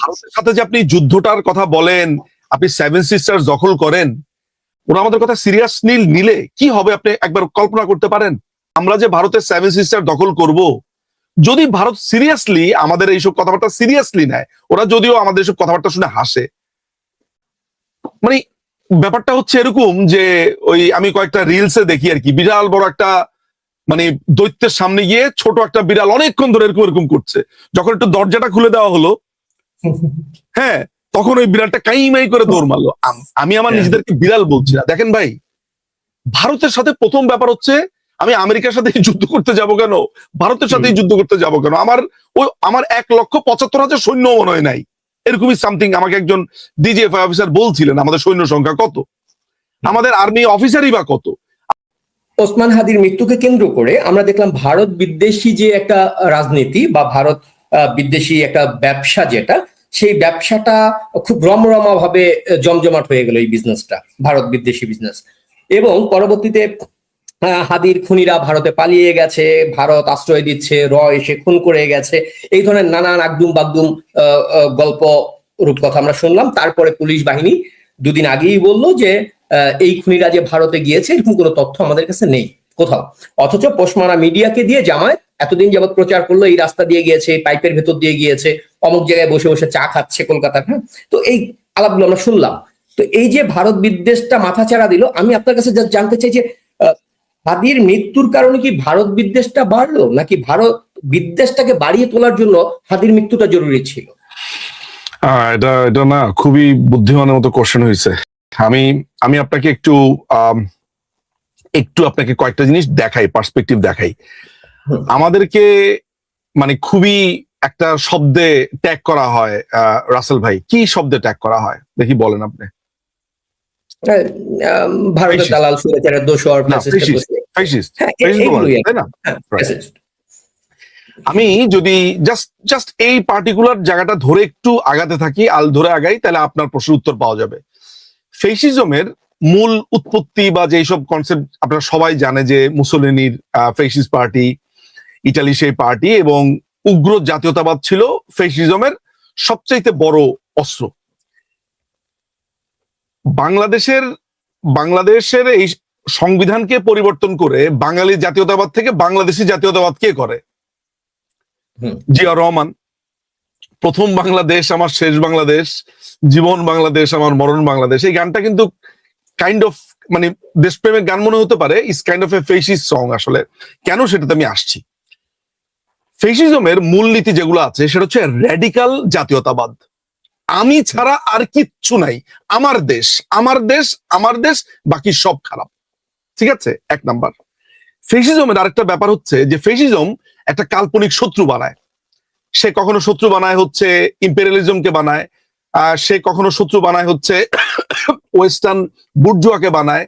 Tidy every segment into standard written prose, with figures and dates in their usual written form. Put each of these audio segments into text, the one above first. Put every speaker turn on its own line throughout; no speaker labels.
ভারতের সাথে যে আপনি যুদ্ধটার কথা বলেন, আপনি সেভেন সিস্টার্স দখল করেন, ওরা আমাদের কথা সিরিয়াস নিলে কি হবে আপনি একবার কল্পনা করতে পারেন? আমরা যে ভারতের সেভেন সিস্টার দখল করব, যদি ভারত সিরিয়াসলি আমাদের এইসব কথাবার্তা সিরিয়াসলি নেয়, ওরা যদিও আমাদের এইসব কথাবার্তা শুনে হাসে, মানে ব্যাপারটা হচ্ছে এরকম যে ওই আমি কয়েকটা রিলসে দেখি আর কি, বিশাল বড় একটা মানে দৈত্যের সামনে গিয়ে ছোট একটা বিড়াল অনেকক্ষণ ধরে এরকম এরকম করছে, যখন একটু দরজাটা খুলে দেওয়া হলো, হ্যাঁ, তখন ওই বিড়ালটা কাইমাই করে দৌড় মারলো। আমি আমার নিজেদেরকে বিড়াল বলছি না। দেখেন ভাই, ভারতের সাথে প্রথম ব্যাপার হচ্ছে আমি আমেরিকার সাথে যুদ্ধ করতে যাব কেন, ভারতের সাথে যুদ্ধ করতে যাব কেন? আমার 1,75,000 সৈন্য মনে হয় নাই, এরকমই সামথিং আমাকে একজন ডিজিএফআই অফিসার বলছিলেন আমাদের সৈন্য সংখ্যা কত, আমাদের আর্মি অফিসারই বা কত।
ওসমান হাদির মৃত্যুকে কেন্দ্র করে আমরা দেখলাম ভারত বিদ্বেষী যে একটা রাজনীতি বা ভারত বিদ্বেষী একটা ব্যবসা, যেটা সেই ব্যবসাটা খুব রমরমা ভাবে জমজমাট হয়ে গেল এই বিজনেসটা, ভারত বিদ্বেষী বিজনেস। এবং পরবর্তীতে হাদির খুনিরা ভারতে পালিয়ে গেছে, ভারত আশ্রয় দিচ্ছে, এসে খুন করে গেছে, এই ধরনের নানান আগডুম বাগডুম গল্প রূপকথা আমরা শুনলাম। তারপরে পুলিশ বাহিনী দুদিন আগেই বললো যে এই খুনিরা যে ভারতে গিয়েছে এরকম কোনো তথ্য আমাদের কাছে নেই কোথাও। অথচ পোস্টমারা মিডিয়াকে দিয়ে জামায়াত এতদিন যাবত প্রচার করলো এই রাস্তা দিয়ে গিয়েছে, পাইপের ভেতর দিয়ে গিয়েছে, অমুক জায়গায় বসে বসে চা খাচ্ছে কলকাতার। হ্যাঁ, তো এই আলাপগুলো আমরা শুনলাম। তো এই যে ভারত বিদ্বেষটা মাথাচাড়া দিল, আমি আপনার কাছে জানতে চাই যে হাদির মৃত্যুর কারণে কি ভারত বিদ্বেষটা বাড়লো, নাকি ভারত বিদ্বেষটাকে বাড়িয়ে তোলার জন্য হাদির মৃত্যুটা জরুরি ছিল?
এটা না খুবই বুদ্ধিমানের মতো কোশ্চেন হয়েছে। আমি আপনাকে একটু আপনাকে কয়েকটা জিনিস দেখাই, পার্সপেক্টিভ দেখাই। আমাদেরকে মানে খুবই একটা শব্দে ট্যাগ করা হয়। রাসেল ভাই, কি শব্দে ট্যাগ করা হয় দেখি বলেন আপনি?
ভারতের দালাল, সুরেচারের দোষর,
তাই না? আমি যদি জাস্ট এই পার্টিকুলার জায়গাটা ধরে একটু আগাতে থাকি, ধরে আগাই, তাহলে আপনার প্রশ্নের উত্তর পাওয়া যাবে। ফেসিজমের মূল উৎপত্তি বা যেসব কনসেপ্ট আপনারা সবাই জানে যে মুসোলিনির ফেসিস্ট পার্টি, ইটালি সেই পার্টি, এবং উগ্র জাতীয়তাবাদ ছিল ফেসিজমের সবচাইতে বড় অস্ত্র। বাংলাদেশের এই সংবিধানকে পরিবর্তন করে বাঙালি জাতীয়তাবাদ থেকে বাংলাদেশি জাতীয়তাবাদ কে করে? জিয়া রহমান। প্রথম বাংলাদেশ আমার শেষ বাংলাদেশ, জীবন বাংলাদেশ আমার মরণ বাংলাদেশ। এই গানটা কিন্তু কাইন্ড অফ মানে দেশপ্রেমের গান মনে হতে পারে, is kind of A fascist song. আসলে কেন, সেটাতে আমি আসছি। ফেসিজমের মূলনীতি যেগুলো আছে সেটা হচ্ছে র্যাডিক্যাল জাতীয়তাবাদ। আমি ছাড়া আর কিচ্ছু নাই, আমার দেশ আমার দেশ আমার দেশ, বাকি সব খারাপ। ঠিক আছে, এক নাম্বার। ফেসিজমের আরেকটা ব্যাপার হচ্ছে যে ফেসিজম একটা কাল্পনিক শত্রু বানায়। সে কখনো শত্রু বানায় হচ্ছে ইম্পেরিয়ালিজমকে বানায়, সে কখনো শত্রু বানায় হচ্ছে ওয়েস্টার্ন বুর্জুয়াকে বানায়,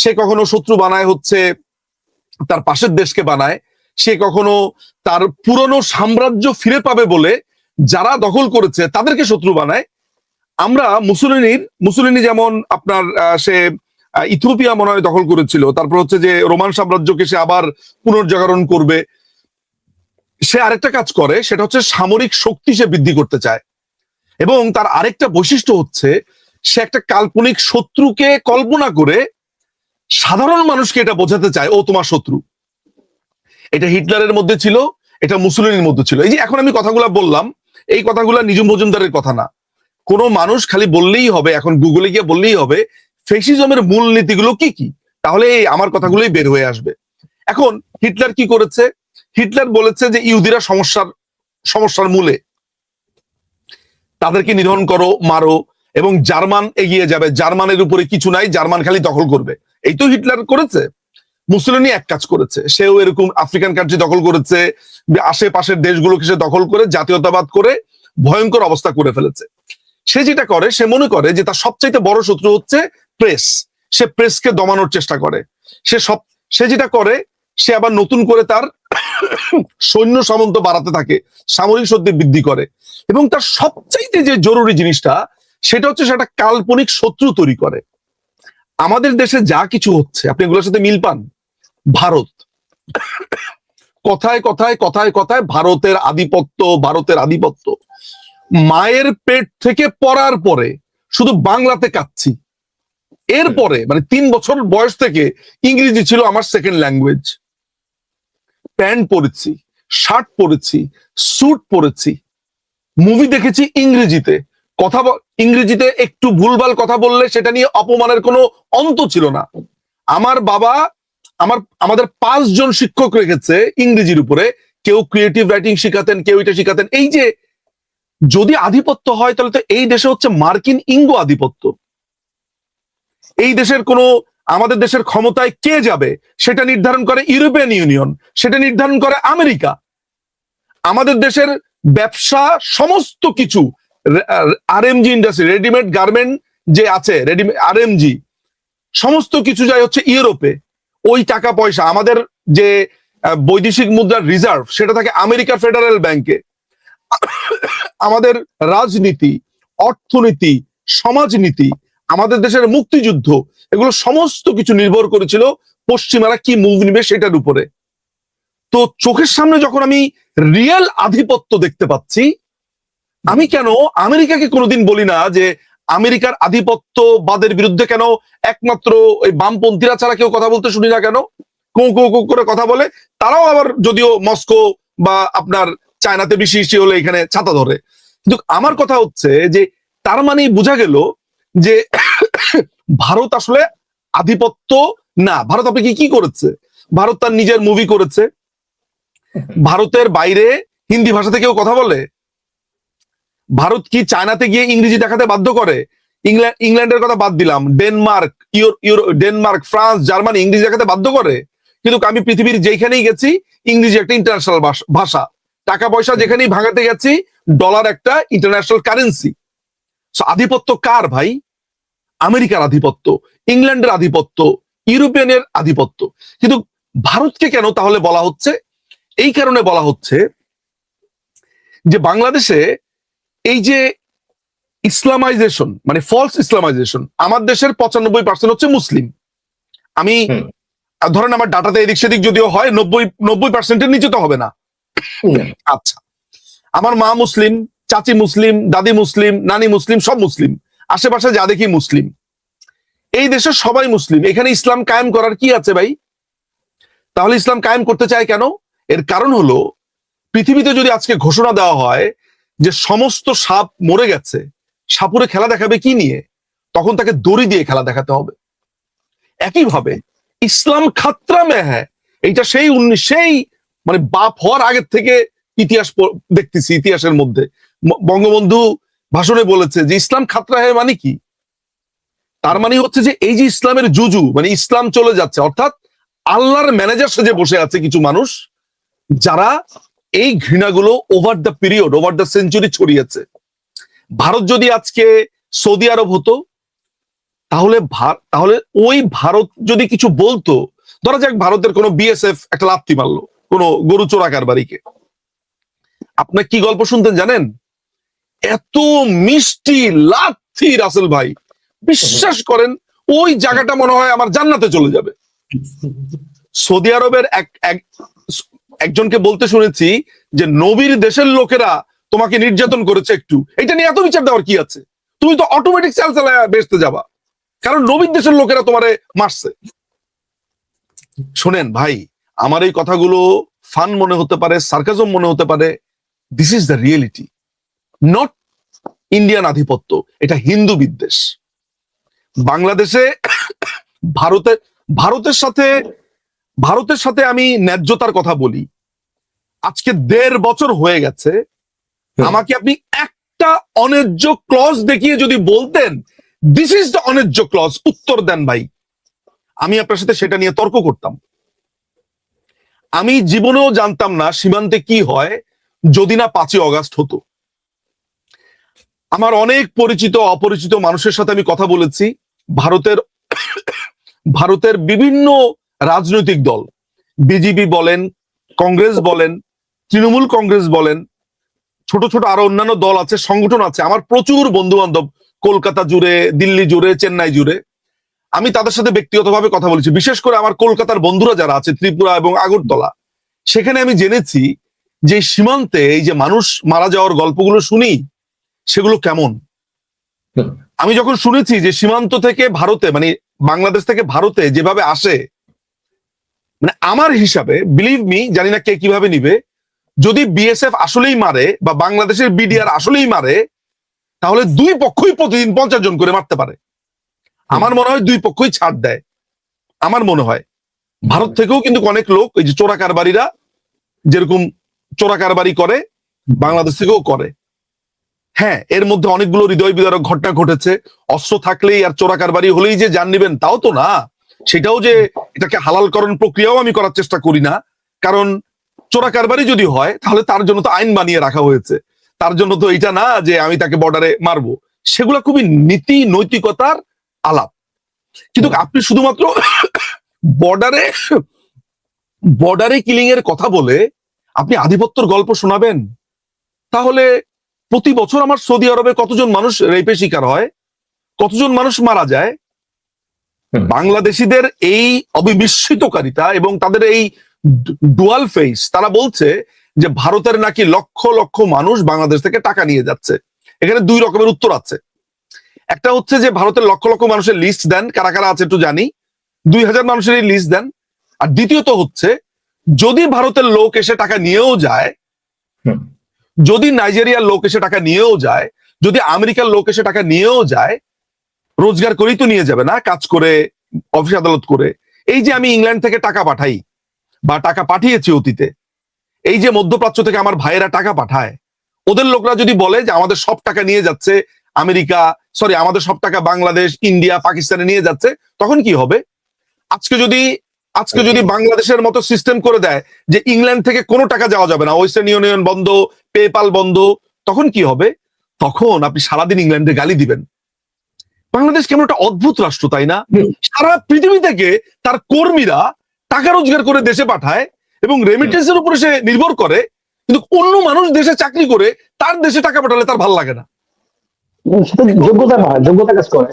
সে কখনো শত্রু বানায় হচ্ছে তার পাশের দেশকে বানায়, সে কখনো তার পুরনো সাম্রাজ্য ফিরে পাবে বলে যারা দখল করেছে তাদেরকে শত্রু বানায়। আমরা মুসোলিনি যেমন আপনার সে ইথিওপিয়া মনে হয় দখল করেছিল, তারপর হচ্ছে যে রোমান সাম্রাজ্যকে সে আবার পুনর্জাগরণ করবে। সে আরেকটা কাজ করে, সেটা হচ্ছে সামরিক শক্তি সে বৃদ্ধি করতে চায়, এবং তার আরেকটা বৈশিষ্ট্য হচ্ছে সে একটা কাল্পনিক শত্রুকে কল্পনা করে সাধারণ মানুষকে এটা বোঝাতে চায় ও তোমার শত্রু। এটা হিটলারের মধ্যে ছিল, এটা মুসোলিনির মধ্যে ছিল। এই যে এখন আমি কথাগুলো বললাম, এই কথাগুলো নিজুম মজুমদারের কথা না, কোনো মানুষ খালি বললেই হবে, এখন গুগলে গিয়ে বললেই হবে ফেসিজমের মূল নীতিগুলো কি কি, তাহলে আমার কথাগুলোই বের হয়ে আসবে। এখন হিটলার কি করেছে? হিটলার বলেছে যে ইহুদিরা সমস্যার মূলে, তাদেরকে নিধন করো, মারো, এবং জার্মান এগিয়ে যাবে, জার্মানের উপরে কিছু নাই, জার্মান খালি দখল করবে। এই তো হিটলার করেছে। মুসোলিনি এক কাজ করেছে, সেও এরকম আফ্রিকান কান্ট্রি দখল করেছে, আশেপাশের দেশগুলোকে সে দখল করে জাতীয়তাবাদ করে ভয়ঙ্কর অবস্থা করে ফেলেছে। সে যেটা করে, সে মনে করে যে তার সবচাইতে বড় শত্রু হচ্ছে প্রেস, সে প্রেসকে দমানোর চেষ্টা করে। সে যেটা করে, সে আবার নতুন করে তার সৈন্য সামন্ত বাড়াতে থাকে, সামরিক শক্তি বৃদ্ধি করে, এবং তার সবচাইতে যে জরুরি জিনিসটা সেটা হচ্ছে সেটা কাল্পনিক শত্রু তৈরি করে। আমাদের দেশে যা কিছু হচ্ছে আপনি এগুলোর সাথে মিল পান। ভারত, কথায় কথায় কথায় কথায় ভারতের আধিপত্য, ভারতের আধিপত্য। মায়ের পেট থেকে পড়ার পরে শুধু বাংলাতে কাচ্ছি। এরপরে মানে 3 বছর বয়স থেকে ইংরেজি ছিল আমার সেকেন্ড ল্যাঙ্গুয়েজ। প্যান্ট পরেছি, শার্ট পরেছি, স্যুট পরেছি, মুভি দেখেছি ইংরেজিতে, ইংরেজিতে একটু ভুলভাল কথা বললে সেটা নিয়ে অপমানের কোনো অন্ত ছিল না। আমার বাবা আমাদের 5 জন শিক্ষক রেখেছে ইংরেজির উপরে, কেউ ক্রিয়েটিভ রাইটিং শিখাতেন, কেউ এটা শিখাতেন। এই যে যদি আধিপত্য হয় তাহলে তো এই দেশে হচ্ছে মার্কিন ইঙ্গো আধিপত্য। এই দেশের আমাদের দেশের ক্ষমতায় কে যাবে সেটা নির্ধারণ করে ইউরোপিয়ান ইউনিয়ন, সেটা নির্ধারণ করে আমেরিকা। আমাদের দেশের ব্যবসা সমস্ত কিছু আরএমজি ইন্ডাস্ট্রি, রেডিমেড গার্মেন্ট যে আছে, আরএমজি সমস্ত কিছু যায় হচ্ছে ইউরোপে। ওই টাকা পয়সা আমাদের যে বৈদেশিক মুদ্রার রিজার্ভ সেটা থাকে আমেরিকার ফেডারেল ব্যাংকে। আমাদের রাজনীতি, অর্থনীতি, সমাজনীতি, আমাদের দেশের মুক্তিযুদ্ধ, এগুলো সমস্ত কিছু নির্ভর করেছিল পশ্চিমারা কি মুভ নিবে সেটার উপরে। তো চোখের সামনে যখন আমি রিয়েল আধিপত্য দেখতে পাচ্ছি, আমি কেন আমেরিকাকে কোনোদিন বলি না যে আমেরিকার আধিপত্যবাদের বিরুদ্ধে কেন একমাত্র ওই বামপন্থীরা ছাড়া কেউ কথা বলতে শুনি না কেন? কৌ কৌ কৌ করে কথা বলে। তারাও আবার যদিও মস্কো বা আপনার চায়নাতে বেশি হলে এখানে ছাতা ধরে। কিন্তু আমার কথা হচ্ছে যে তার মানে বোঝা গেল যে ভারত আসলে আধিপত্য না। ভারত আপনি কি করেছে? ভারত তার নিজের মুভি করেছে। ভারতের বাইরে হিন্দি ভাষাতে কেউ কথা বলে? ভারত কি চায়নাতে গিয়ে ইংরেজি দেখাতে বাধ্য করে? ইংল্যান্ডের কথা বাদ দিলাম, ডেনমার্ক, ফ্রান্স, জার্মানি ইংরেজি দেখাতে বাধ্য করে। কিন্তু আমি পৃথিবীর যেখানেই গেছি ইংরেজি একটা ইন্টারন্যাশনাল ভাষা। টাকা পয়সা যেখানেই ভাঙাতে গেছি ডলার একটা ইন্টারন্যাশনাল কারেন্সি। আধিপত্য কার ভাই? আমেরিকার আধিপত্য, ইংল্যান্ডের আধিপত্য, ইউরোপিয়ানের আধিপত্য। কিন্তু ভারতকে কেন তাহলে বলা হচ্ছে? এই কারণে বলা হচ্ছে যে বাংলাদেশে এই যে ইসলামাইজেশন, মানে ফলস ইসলামাইজেশন, আমার দেশের 95% হচ্ছে মুসলিম। আমি ধরেন আমার ডাটাতে এদিক সেদিক যদিও হয় 90% নিচে তো হবে না। আচ্ছা, আমার মা মুসলিম, চাচি মুসলিম, দাদি মুসলিম, নানি মুসলিম, সব মুসলিম, আশেপাশে যা দেখি মুসলিম। এই দেশের সবাই মুসলিম, এখানে ইসলাম কায়েম করার কি আছে ভাই? তাহলে ইসলাম কায়েম করতে চায় কেন? এর কারণ হলো পৃথিবীতে যদি আজকে ঘোষণা দেওয়া হয় যে সমস্ত সাপ মরে গেছে, সাপুরে খেলা দেখাবে কি নিয়ে? তখন তাকে দড়ি দিয়ে খেলা দেখাতে হবে। একইভাবে ইসলাম খাতরা মে হ্যায়, এইটা সেই মানে বাপ হওয়ার আগের থেকে ইতিহাস দেখতেছি। ইতিহাসের মধ্যে বঙ্গবন্ধু ভাষণে বলেছে যে ইসলাম খাতরা হ্যায় মানে কি? তার মানে হচ্ছে যে এই যে ইসলামের জুজু, মানে ইসলাম চলে যাচ্ছে, অর্থাৎ আল্লাহর ম্যানেজার সেজে বসে আছে কিছু মানুষ যারা এই ঘৃণাগুলো over the period, over the century ছড়িয়েছে। ভারত যদি আজকে সৌদি আরব হতো তাহলে ওই ভারত যদি কিছু বলতো, ধরা যাক ভারতের কোনো বিএসএফ একটা লাথি মারলো কোনো গরু চোরাকার বাড়িকে, আপনার কি গল্প শুনতেন জানেন? এত মিষ্টি লাথি রাসেল ভাই, বিশ্বাস করেন ওই জায়গাটা মনে হয় আমার জান্নাতে চলে যাবে। সৌদি আরবের একজনকে বলতে শুনেছি যে নবীর দেশের লোকেরা তোমাকে নির্যাতন করেছে একটু, এটা নিয়ে এত বিচার দেওয়ার কি আছে? তুমি তো অটোমেটিক চাল চালায় বেসতে যাবা, কারণ নবীর দেশের লোকেরা তোমারে মারছে। শোনেন ভাই, আমার এই কথাগুলো ফান মনে হতে পারে, সার্কাজম মনে হতে পারে, this is the reality, not Indian আধিপত্য, এটা হিন্দু বিদ্বেষ। বাংলাদেশে ভারতের সাথে আমি ন্যায্যতার কথা বলি। আজকে 1.5 বছর হয়ে গেছে, আমাকে আপনি একটা অন্যায্য ক্লজ দেখিয়ে যদি বলতেন দিস ইজ দ্য অন্যায্য ক্লজ, উত্তর দেন ভাই, আমি আপনার সাথে সেটা নিয়ে তর্ক করতাম। আমি জীবনেও জানতাম না সীমান্তে কি হয় যদি না 5ই অগাস্ট হতো। আমার অনেক পরিচিত অপরিচিত মানুষের সাথে আমি কথা বলেছি। ভারতের বিভিন্ন রাজনৈতিক দল, বিজেপি বলেন, কংগ্রেস বলেন, তৃণমূল কংগ্রেস বলেন, ছোট ছোট আরো অন্যান্য দল আছে, সংগঠন আছে। আমার প্রচুর বন্ধু বান্ধব কলকাতা জুড়ে, দিল্লি জুড়ে, চেন্নাই জুড়ে। আমি তাদের সাথে ব্যক্তিগতভাবে কথা বলেছি। বিশেষ করে আমার কলকাতার বন্ধুরা যারা আছে, ত্রিপুরা এবং আগরতলা, সেখানে আমি জেনেছি যে সীমান্তে এই যে মানুষ মারা যাওয়ার গল্পগুলো শুনি, সেগুলো কেমন? আমি যখন শুনেছি যে সীমান্ত থেকে ভারতে, মানে বাংলাদেশ থেকে ভারতে যেভাবে আসে, মানে আমার হিসাবে, বিলিভ মি, জানি না কে কিভাবে নিবে, যদি বিএসএফ আসলেই মারে বা বাংলাদেশের বিডিআর আসলেই মারে, তাহলে দুই পক্ষই প্রতিদিন 50 জন করে মারতে পারে। আমার মনে হয় দুই পক্ষই ছাড় দেয়। আমার মনে হয় ভারত থেকেও কিন্তু অনেক লোক, ওই যে চোরা কারবারিরা যেরকম চোরা কারবারি করে, বাংলাদেশ থেকেও করে। হ্যাঁ, এর মধ্যে অনেকগুলো হৃদয় বিদারক ঘটনা ঘটেছে। অস্ত্র থাকলেই আর চোরা কারবারি হলেই যে জান নিবেন তাও তো না। সেটাও যে এটাকে হালালকরণ প্রক্রিয়াও আমি করার চেষ্টা করি না, কারণ চোরা কারবারি যদি হয় তাহলে তার জন্য তো আইন বানিয়ে রাখা হয়েছে। তার জন্য তো এটা না যে আমি তাকে বর্ডারে মারবো। সেগুলো খুবই নীতি নৈতিকতার আলাপ। কিন্তু আপনি শুধুমাত্র বর্ডারে বর্ডারে কিলিং এর কথা বলে আপনি আধিপত্যের গল্প শোনাবেন, তাহলে প্রতি বছর আমার সৌদি আরবে কতজন মানুষ রেপে শিকার হয়, কতজন মানুষ মারা যায়। বাংলাদেশিদের এই অবিমিশ্রিতকারিতা এবং তাদের এই ডুয়াল ফেস, তারা বলছে যে ভারতের নাকি লক্ষ লক্ষ মানুষ বাংলাদেশ থেকে টাকা নিয়ে যাচ্ছে। এখানে দুই রকমের উত্তর আছে। একটা হচ্ছে যে ভারতের লক্ষ লক্ষ মানুষের লিস্ট দেন, কারা কারা আছে একটু জানি, 2000 মানুষের এই লিস্ট দেন। আর দ্বিতীয়ত হচ্ছে, যদি ভারতের লোক এসে টাকা নিয়েও যায়, যদি নাইজেরিয়ার লোক এসে টাকা নিয়েও যায়, যদি আমেরিকার লোক এসে টাকা নিয়েও যায়, রোজগার করেই তো নিয়ে যাবে না, কাজ করে, অফিস আদালত করে। এই যে আমি ইংল্যান্ড থেকে টাকা পাঠাই বা টাকা পাঠিয়েছি অতীতে, এই যে মধ্যপ্রাচ্য থেকে আমার ভাইয়েরা টাকা পাঠায়, ওদের লোকরা যদি বলে যে আমাদের সব টাকা নিয়ে যাচ্ছে আমেরিকা, সরি আমাদের সব টাকা বাংলাদেশ, ইন্ডিয়া, পাকিস্তানে নিয়ে যাচ্ছে, তখন কি হবে? আজকে যদি বাংলাদেশের মতো সিস্টেম করে দেয় যে ইংল্যান্ড থেকে কোনো টাকা যাওয়া যাবে না, ওয়েস্টার্ন ইউনিয়ন বন্ধ, পেপাল বন্ধ, তখন কি হবে? তখন আপনি সারাদিন ইংল্যান্ডে গালি দিবেন। বাংলাদেশ কেমন একটা অদ্ভুত রাষ্ট্র, তাই না? সারা পৃথিবী থেকে তার কর্মীরা টাকা রোজগার করে দেশে পাঠায় এবং রেমিটেন্সের উপরে সে নির্ভর করে, কিন্তু অন্য মানুষ দেশে চাকরি করে তার দেশে টাকা পাঠালে তার ভালো লাগে না।
সেটা যোগ্যতা না, যোগ্যতা কাজ করে।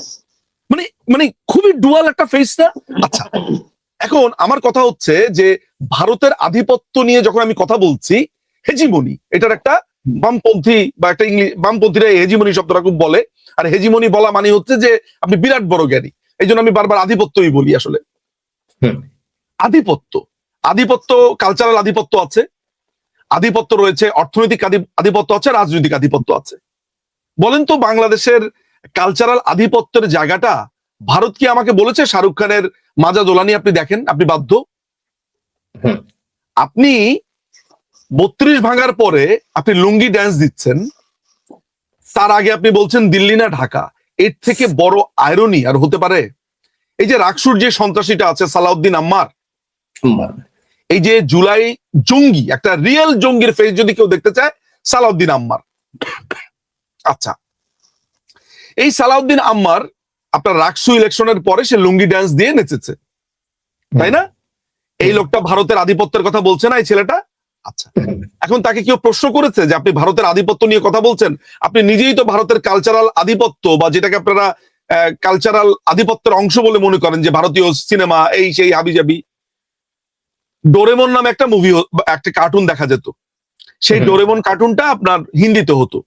মানে মানে খুবই ডুয়াল একটা ফেস না? আচ্ছা, এখন আমার কথা হচ্ছে যে ভারতের আধিপত্য নিয়ে যখন আমি কথা বলছি, হেজিমনি, এটার একটা বামপন্থী বা একটা বামপন্থীরা হেজিমনি শব্দটা খুব বলে। আর হেজিমনি বলা মানে হচ্ছে যে আপনি বিরাট বড় জ্ঞানী। এই জন্য আমি বারবার আধিপত্যই বলি। আসলে আধিপত্য কালচারাল আধিপত্য আছে, আধিপত্য রয়েছে, অর্থনৈতিক আধিপত্য আছে, রাজনৈতিক আধিপত্য আছে। বলেন তো বাংলাদেশের কালচারাল আধিপত্যের জায়গাটা ভারত কি আমাকে বলেছে শাহরুখ খানের মাজা দোলানি আপনি দেখেন, আপনি বাধ্য? আপনি 32 ভাঙার পরে আপনি লুঙ্গি ড্যান্স দিচ্ছেন, তার আগে আপনি বলছেন দিল্লি না ঢাকা। এর থেকে বড় আয়রনি আর হতে পারে? এই যে রাকসুর যে সন্ত্রাসীটা আছে সালাউদ্দিন আম্মার, এই যে জুলাই জঙ্গি, একটা রিয়েল জঙ্গির ফেস যদি কেউ দেখতে চায়, সালাউদ্দিন আম্মার। আচ্ছা, এই সালাউদ্দিন আম্মার আপনার রাকসু ইলেকশনের পরে সে লুঙ্গি ড্যান্স দিয়ে নেচেছে, তাই না? এই লোকটা ভারতের আধিপত্যের কথা বলছে না, এই ছেলেটা? আচ্ছা, এখন তাকে কেউ প্রশ্ন করেছে যে আপনি ভারতের আধিপত্য নিয়ে কথা বলছেন? আপনি নিজেই তো ভারতের কালচারাল আধিপত্য, বা যেটাকে আপনারা কালচারাল আধিপত্যের অংশ বলে মনে করেন, যে ভারতীয় সিনেমা, এই সেই হাবিজাবি। ডোরেমন নামে একটা মুভি, একটা কার্টুন দেখা যেত। সেই ডোরেমন কার্টুনটা আপনার হিন্দিতে হতো।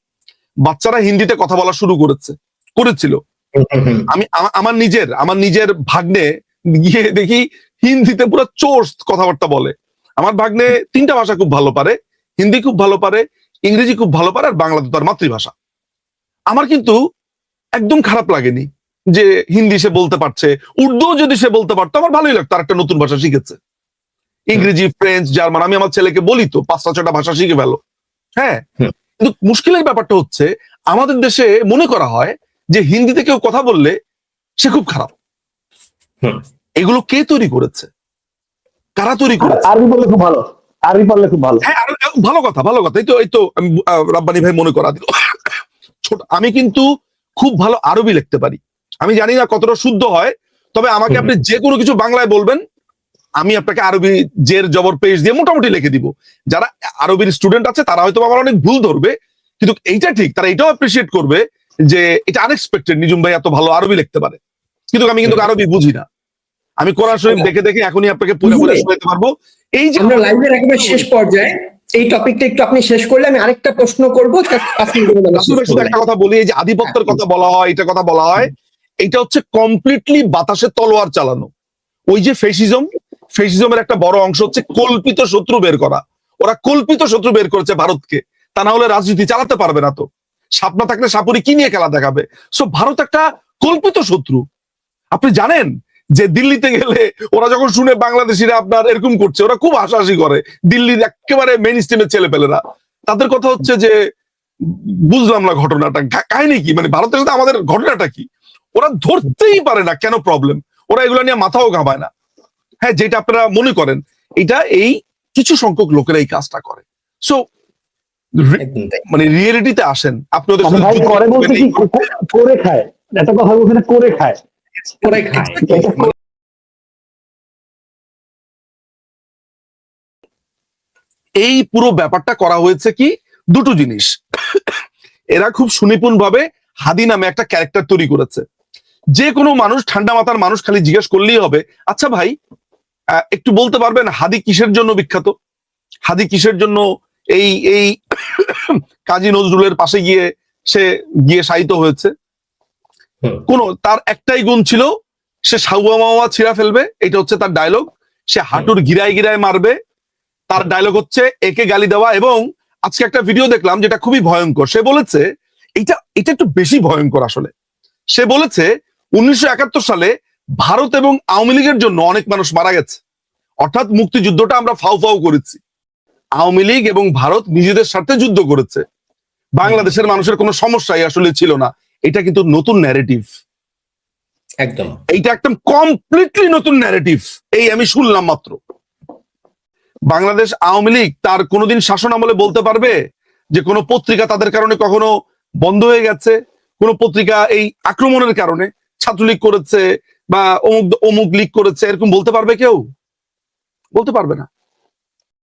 বাচ্চারা হিন্দিতে কথা বলা শুরু করেছিল। আমি আমার নিজের ভাগ্নে গিয়ে দেখি হিন্দিতে পুরো চোর্স কথাবার্তা বলে। আমার ভাগ্নে 3টা ভাষা খুব ভালো পারে, হিন্দি খুব ভালো পারে, ইংরেজি খুব ভালো পারে, আর বাংলা তো তার মাতৃভাষা। আমার কিন্তু একদম খারাপ লাগেনি যে হিন্দি সে বলতে পারছে। উর্দু যদি সে বলতে পারতো আমার ভালোই লাগতো, আর একটা নতুন ভাষা শিখেছে। ইংরেজি, ফ্রেঞ্চ, জার্মান, আমি আমার ছেলেকে বলি তো 5টা-6টা ভাষা শিখে ফেলো। হ্যাঁ, কিন্তু মুশকিলের ব্যাপারটা হচ্ছে আমাদের দেশে মনে করা হয় যে হিন্দিতে কেউ কথা বললে সে খুব খারাপ। এগুলো কে তৈরি করেছে? কারা তৈরি করেছে?
আরবি বললে খুব ভালো, আরবি বললে খুব ভালো।
হ্যাঁ, ভালো কথা। এই তো রাব্বানি ভাই মনে করা দিল। ছোট, আমি কিন্তু খুব ভালো আরবি লিখতে পারি। আমি জানি না কতটা শুদ্ধ হয়, তবে আমাকে আপনি যে কোনো কিছু বাংলায় বলবেন, আমি আপনাকে আরবি জের জবর পেশ দিয়ে মোটামুটি লিখে দিব। যারা আরবির স্টুডেন্ট আছে তারা হয়তো আমার অনেক ভুল ধরবে, কিন্তু এইটা ঠিক, তারা এটাও অ্যাপ্রিসিয়েট করবে যে এটা আনএক্সপেক্টেড, নিজুম ভাই এত ভালো আরবি লিখতে পারে। কিন্তু আমি কিন্তু আরবি বুঝি না। আমি কোরআন শরীফ দেখে এখনই আপনাকে পড়ে শোনাতে পারবো। এই যে
আমরা লাইভের একেবারে শেষ পর্যায়ে, এই টপিকটা একটু আপনি শেষ করলে আমি আরেকটা প্রশ্ন করবো।
রাসূল ভাই, শুধু একটা কথা বলি, এই যে আধিপত্যের কথা বলা হয়, এটা কথা বলা হয়, এটা হচ্ছে কমপ্লিটলি বাতাসে তলোয়ার চালানো। ওই যে ফেসিজমের একটা বড় অংশ হচ্ছে কল্পিত শত্রু বের করা। ওরা কল্পিত শত্রু বের করেছে ভারতকে, তা না হলে রাজনীতি চালাতে পারবে না। তো সাপ না থাকলে সাপুরি কি নিয়ে খেলা দেখাবে? সো ভারত একটা কল্পিত শত্রু। আপনি জানেন যে দিল্লিতে গেলে ওরা যখন শুনে বাংলাদেশিরা আপনার এরকম করছে, ওরা খুব হাসাহাসি করে। দিল্লির একেবারে মেইন স্ট্রিমের ছেলেপেলেরা, তাদের কথা হচ্ছে যে বুঝলাম না ঘটনাটা কাহিনী কি, মানে ভারতের সাথে আমাদের ঘটনাটা কি। ওরা ধরতেই পারে না কেন প্রবলেম, ওরা এগুলো নিয়ে মাথাও ঘামায় না। হ্যাঁ, যেটা আপনারা মনে করেন, এটা এই কিছু সংখ্যক লোকেরা এই কাজটা করে। সো মানে রিয়েলিটিতে আসেন আপনি ওদের সাথে
ভাই করে বলতে কি করে খায়, একটা কথা বলছে না, করে খায়।
এই পুরো ব্যাপারটা করা হয়েছে কি দুটো জিনিস। এরা খুব সুনিপুণ ভাবে হাদি নামে একটা ক্যারেক্টার তৈরি করেছে। যে কোনো মানুষ, ঠান্ডা মাথার মানুষ খালি জিজ্ঞেস করলেই হবে, আচ্ছা ভাই একটু বলতে পারবেন হাদি কিসের জন্য বিখ্যাত? হাদি কিসের জন্য এই এই কাজী নজরুলের পাশে গিয়ে শায়িত হয়েছে? তার একটাই গুণ ছিল, সে সাউয়া মাওয়া ছিঁড়া ফেলবে, এটা হচ্ছে তার ডায়লগ। সে হাঁটুর গিরায় গিরায় মারবে, তার ডায়লগ হচ্ছে একে গালি দেওয়া। এবং আজকে একটা ভিডিও দেখলাম যেটা খুবই ভয়ঙ্কর। সে বলেছে, এটা একটু বেশি ভয়ঙ্কর আসলে। সে বলেছে 1971 সালে ভারত এবং আওয়ামী লীগের জন্য অনেক মানুষ মারা গেছে, অর্থাৎ মুক্তিযুদ্ধটা আমরা ফাউ ফাউ করেছি। আওয়ামী লীগ এবং ভারত নিজেদের সাথে যুদ্ধ করেছে, বাংলাদেশের মানুষের কোনো সমস্যাই আসলে ছিল না। এটা কিন্তু নতুন ন্যারেটিভ,
একদম
এইটা একদম কমপ্লিটলি নতুন ন্যারেটিভ। এই আমি শুনলাম মাত্র। বাংলাদেশ আওয়ামী লীগ তার কোনোদিন শাসন আমলে বলতে পারবে যে কোনো পত্রিকা তাদের কারণে কখনো বন্ধ হয়ে গেছে? কোন পত্রিকা এই আক্রমণের কারণে ছাত্রলীগ করেছে বা অমুক লীগ করেছে, এরকম বলতে পারবে কেউ? বলতে পারবে না।